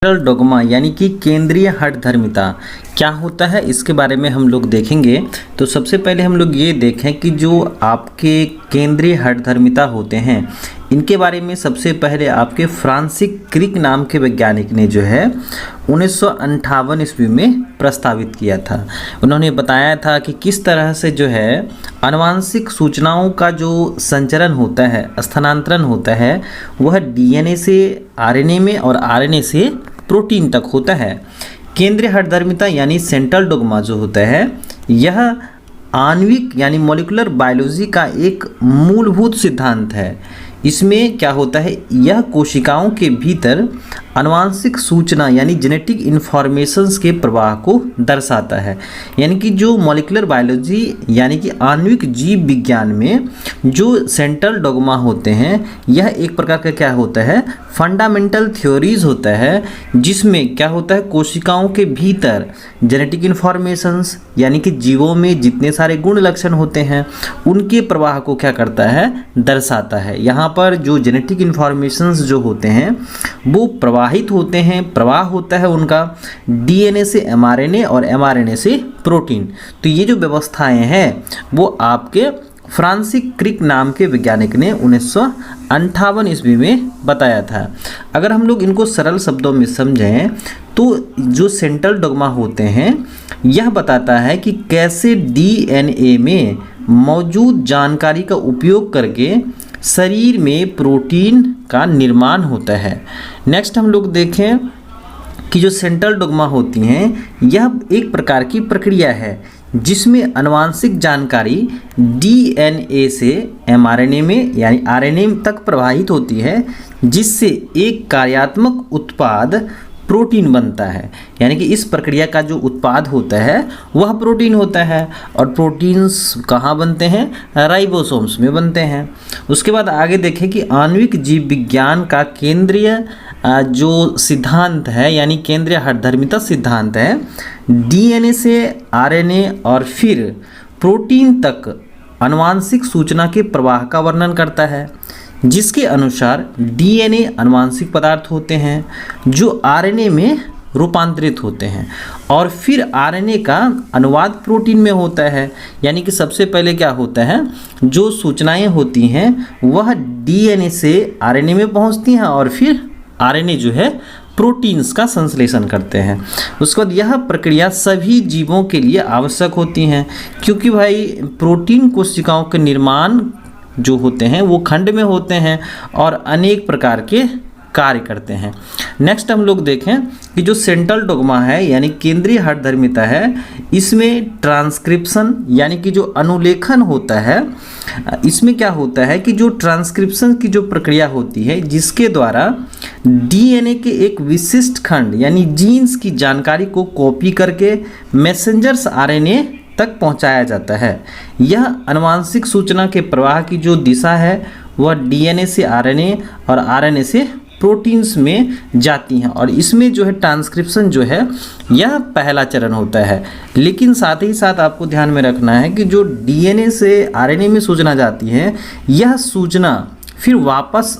Central dogma यानी कि केंद्रीय हठधर्मिता क्या होता है, इसके बारे में हम लोग देखेंगे। तो सबसे पहले हम लोग ये देखें कि जो आपके केंद्रीय हठधर्मिता होते हैं इनके बारे में सबसे पहले आपके फ्रांसिस क्रिक नाम के वैज्ञानिक ने जो है 1958 ईस्वी में प्रस्तावित किया था। उन्होंने बताया था कि किस तरह से जो है आनुवांशिक सूचनाओं का जो संचरण होता है, स्थानांतरण होता है, वह डीएनए से आरएनए में और आरएनए से प्रोटीन तक होता है। केंद्रीय हठधर्मिता यानी सेंट्रल डोग्मा जो होता है यह आणविक यानी मॉलिक्यूलर बायोलॉजी का एक मूलभूत सिद्धांत है। इसमें क्या होता है, यह कोशिकाओं के भीतर आनुवांशिक सूचना यानी जेनेटिक इन्फॉर्मेशंस के प्रवाह को दर्शाता है। यानी कि जो मॉलिक्यूलर बायोलॉजी यानी कि आणविक जीव विज्ञान में जो सेंट्रल डोग्मा होते हैं यह एक प्रकार का क्या होता है, फंडामेंटल थ्योरीज होता है, जिसमें क्या होता है कोशिकाओं के भीतर जेनेटिक इन्फॉर्मेशंस यानी कि जीवों में जितने सारे गुण लक्षण होते हैं उनके प्रवाह को क्या करता है, दर्शाता है। यहाँ पर जो जेनेटिक इन्फॉर्मेशंस जो होते हैं वो प्रवाहित होते हैं, प्रवाह होता है उनका डीएनए से एमआरएनए और एमआरएनए से प्रोटीन। तो ये जो व्यवस्थाएं हैं वो आपके फ्रांसिस क्रिक नाम के वैज्ञानिक ने 1958 ईस्वी में बताया था। अगर हम लोग इनको सरल शब्दों में समझें तो जो सेंट्रल डोग्मा होते हैं यह बताता है कि कैसे डीएनए में मौजूद जानकारी का उपयोग करके शरीर में प्रोटीन का निर्माण होता है। नेक्स्ट हम लोग देखें कि जो सेंट्रल डोग्मा होती हैं यह एक प्रकार की प्रक्रिया है जिसमें आनुवांशिक जानकारी डीएनए से एमआरएनए में यानी आरएनए तक प्रवाहित होती है, जिससे एक कार्यात्मक उत्पाद प्रोटीन बनता है। यानी कि इस प्रक्रिया का जो उत्पाद होता है वह प्रोटीन होता है, और प्रोटीन्स कहाँ बनते हैं, राइबोसोम्स में बनते हैं। उसके बाद आगे देखें कि आणविक जीव विज्ञान का केंद्रीय जो सिद्धांत है यानी केंद्रीय हठधर्मिता सिद्धांत है डीएनए से आरएनए और फिर प्रोटीन तक आनुवांशिक सूचना के प्रवाह का वर्णन करता है, जिसके अनुसार डीएनए आनुवांशिक पदार्थ होते हैं जो आरएनए में रूपांतरित होते हैं और फिर आरएनए का अनुवाद प्रोटीन में होता है। यानी कि सबसे पहले क्या होता है, जो सूचनाएं होती हैं वह डीएनए से आरएनए में पहुंचती हैं और फिर आरएनए जो है प्रोटीन्स का संश्लेषण करते हैं। उसके बाद यह प्रक्रिया सभी जीवों के लिए आवश्यक होती हैं, क्योंकि भाई प्रोटीन कोशिकाओं के निर्माण जो होते हैं वो खंड में होते हैं और अनेक प्रकार के कार्य करते हैं। नेक्स्ट हम लोग देखें कि जो सेंट्रल डोग्मा है यानी केंद्रीय हठधर्मिता है, इसमें ट्रांसक्रिप्शन यानी कि जो अनुलेखन होता है, इसमें क्या होता है कि जो ट्रांसक्रिप्शन की जो प्रक्रिया होती है जिसके द्वारा डीएनए के एक विशिष्ट खंड यानी जीन्स की जानकारी को कॉपी करके मैसेंजर्स आरएनए तक पहुंचाया जाता है। यह आनुवांशिक सूचना के प्रवाह की जो दिशा है वह डीएनए से आरएनए और आरएनए से प्रोटीन्स में जाती हैं, और इसमें जो है ट्रांसक्रिप्शन जो है यह पहला चरण होता है। लेकिन साथ ही साथ आपको ध्यान में रखना है कि जो डीएनए से आरएनए में सूचना जाती है यह सूचना फिर वापस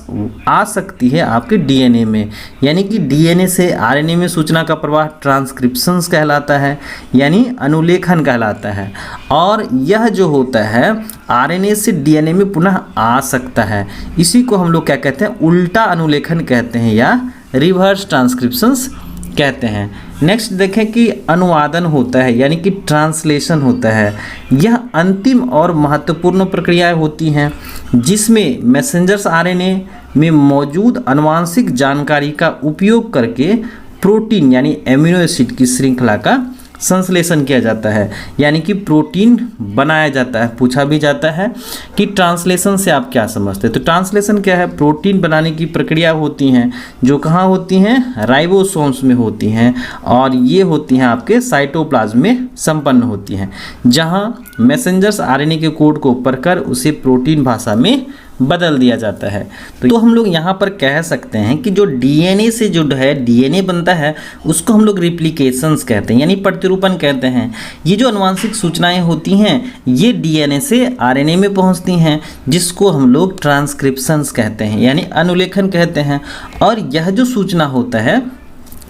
आ सकती है आपके डीएनए में। यानी कि डीएनए से आरएनए में सूचना का प्रवाह ट्रांसक्रिप्शंस कहलाता है यानी अनुलेखन कहलाता है, और यह जो होता है आरएनए से डीएनए में पुनः आ सकता है। इसी को हम लोग क्या कहते हैं, उल्टा अनुलेखन कहते हैं या रिवर्स ट्रांसक्रिप्शंस कहते हैं। नेक्स्ट देखें कि अनुवादन होता है यानी कि ट्रांसलेशन होता है। यह अंतिम और महत्वपूर्ण प्रक्रियाएं होती हैं जिसमें मैसेंजर्स आरएनए में मौजूद आनुवांशिक जानकारी का उपयोग करके प्रोटीन यानी एमिनो एसिड की श्रृंखला का संश्लेषण किया जाता है, यानी कि प्रोटीन बनाया जाता है। पूछा भी जाता है कि ट्रांसलेशन से आप क्या समझते हैं, तो ट्रांसलेशन क्या है, प्रोटीन बनाने की प्रक्रिया होती हैं जो कहाँ होती हैं, राइबोसोम्स में होती हैं, और ये होती हैं आपके साइटोप्लाज्म में संपन्न होती हैं, जहाँ मैसेंजर्स आरएनए के कोड को पढ़कर उसे प्रोटीन भाषा में बदल दिया जाता है। तो हम लोग यहाँ पर कह सकते हैं कि जो डीएनए से जो है डीएनए बनता है उसको हम लोग रिप्लिकेशंस कहते हैं यानी प्रतिरूपण कहते हैं। ये जो आनुवांशिक सूचनाएं होती हैं ये डीएनए से आरएनए में पहुँचती हैं जिसको हम लोग ट्रांसक्रिप्शंस कहते हैं यानी अनुलेखन कहते हैं। और यह जो सूचना होता है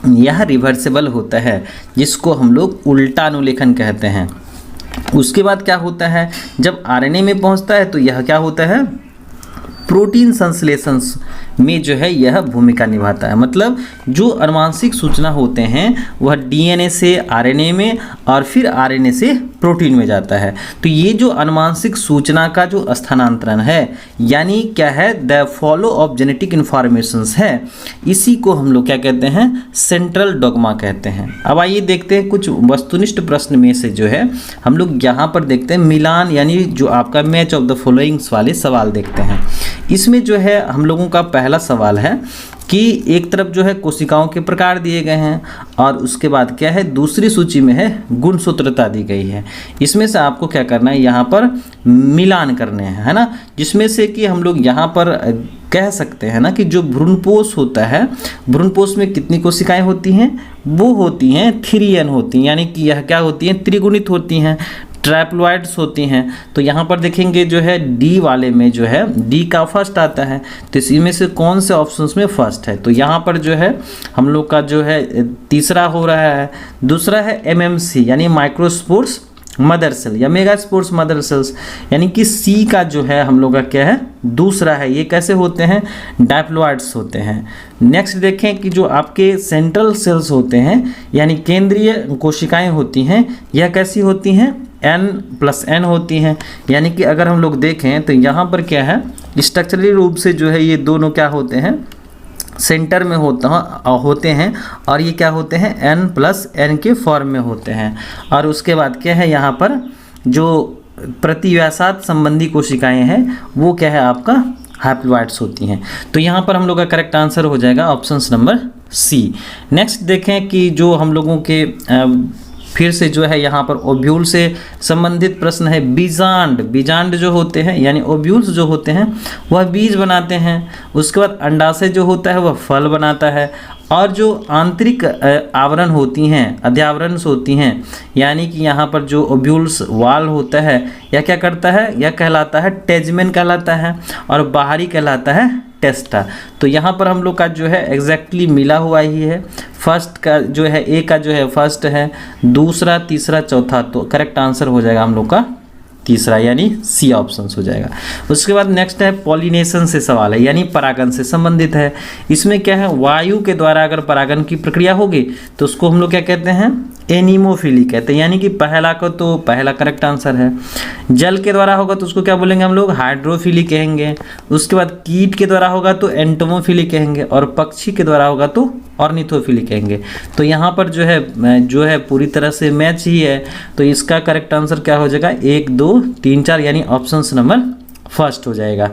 यह रिवर्सिबल होता है, जिसको हम लोग उल्टा अनुलेखन कहते हैं। उसके बाद क्या होता है, जब आरएनए में पहुंचता है तो यह क्या होता है, प्रोटीन संश्लेषण में जो है यह भूमिका निभाता है। मतलब जो आनुवांशिक सूचना होते हैं वह डीएनए से आरएनए में और फिर आरएनए से प्रोटीन में जाता है। तो ये जो आनुवांशिक सूचना का जो स्थानांतरण है, यानी क्या है, the follow of genetic informations है, इसी को हम लोग क्या कहते हैं, सेंट्रल डॉगमा कहते हैं। अब आइए देखते हैं कुछ वस्तुनिष्ठ प्रश्न में से जो है हम लोग यहाँ पर देखते हैं मिलान, यानी जो आपका मैच ऑफ द फॉलोइंग्स वाले सवाल देखते हैं। इसमें जो है हम लोगों का पहला सवाल है कि एक तरफ जो है कोशिकाओं के प्रकार दिए गए हैं और उसके बाद क्या है, दूसरी सूची में है गुणसूत्रता दी गई है। इसमें से आपको क्या करना है, यहाँ पर मिलान करने हैं, है ना, जिसमें से कि हम लोग यहाँ पर कह सकते हैं ना कि जो भ्रूणपोष होता है, भ्रूणपोष में कितनी कोशिकाएं होती हैं, वो होती हैं 3n होती हैं, यानी कि यह क्या होती हैं, त्रिगुणित होती हैं, ट्रैप्लॉइड्स होती हैं। तो यहाँ पर देखेंगे जो है डी वाले में जो है डी का फर्स्ट आता है, तो इसी में से कौन से ऑप्शंस में फर्स्ट है, तो यहाँ पर जो है हम लोग का जो है तीसरा हो रहा है। दूसरा है एमएमसी यानी माइक्रोस्पोर्स मदर सेल या मेगा स्पोर्स मदर सेल्स, यानी कि सी का जो है हम लोग का क्या है, दूसरा है। ये कैसे होते हैं, डायप्लॉइड्स होते हैं। नेक्स्ट देखें कि जो आपके सेंट्रल सेल्स होते हैं यानी केंद्रीय कोशिकाएं होती हैं, यह कैसी होती हैं, n+n होती हैं। यानी कि अगर हम लोग देखें तो यहाँ पर क्या है, स्ट्रक्चरली रूप से जो है ये दोनों क्या होते हैं, सेंटर में होते हैं और ये क्या होते हैं, n+n के फॉर्म में होते हैं। और उसके बाद क्या है, यहाँ पर जो प्रतिव्यासात संबंधी कोशिकाएं हैं वो क्या है आपका हैप्लॉइड्स होती हैं। तो यहाँ पर हम लोग का करेक्ट आंसर हो जाएगा ऑप्शन नंबर सी। नेक्स्ट देखें कि जो हम लोगों के फिर से जो है यहाँ पर ओव्यूल से संबंधित प्रश्न है। बीजांड, बीजांड जो होते हैं यानी ओव्यूल्स जो होते हैं वह बीज बनाते हैं। उसके बाद अंडाशय जो होता है वह फल बनाता है। और जो आंतरिक आवरण होती हैं, अध्यावरण होती हैं, यानी कि यहाँ पर जो ओव्यूल्स वाल होता है यह क्या करता है, यह कहलाता है टेजमेन कहलाता है और बाहरी कहलाता है टेस्टा। तो यहाँ पर हम लोग का जो है एग्जैक्टली मिला हुआ ही है। फर्स्ट का जो है ए का जो है फर्स्ट है, दूसरा तीसरा चौथा, तो करेक्ट आंसर हो जाएगा हम लोग का तीसरा यानी सी ऑप्शन हो जाएगा। उसके बाद नेक्स्ट है पॉलिनेशन से सवाल है, यानी परागन से संबंधित है। इसमें क्या है, वायु के द्वारा अगर परागन की प्रक्रिया होगी तो उसको हम लोग क्या कहते हैं, एनीमोफिली कहते हैं, यानी कि पहला को तो पहला करेक्ट आंसर है। जल के द्वारा होगा तो उसको क्या बोलेंगे हम लोग, हाइड्रोफिली कहेंगे। उसके बाद कीट के द्वारा होगा तो एंटोमोफिली कहेंगे और पक्षी के द्वारा होगा तो ऑर्निथोफिली कहेंगे। तो यहाँ पर जो है पूरी तरह से मैच ही है। तो इसका करेक्ट आंसर क्या हो जाएगा, 1 2 3 4 यानी ऑप्शन नंबर फर्स्ट हो जाएगा।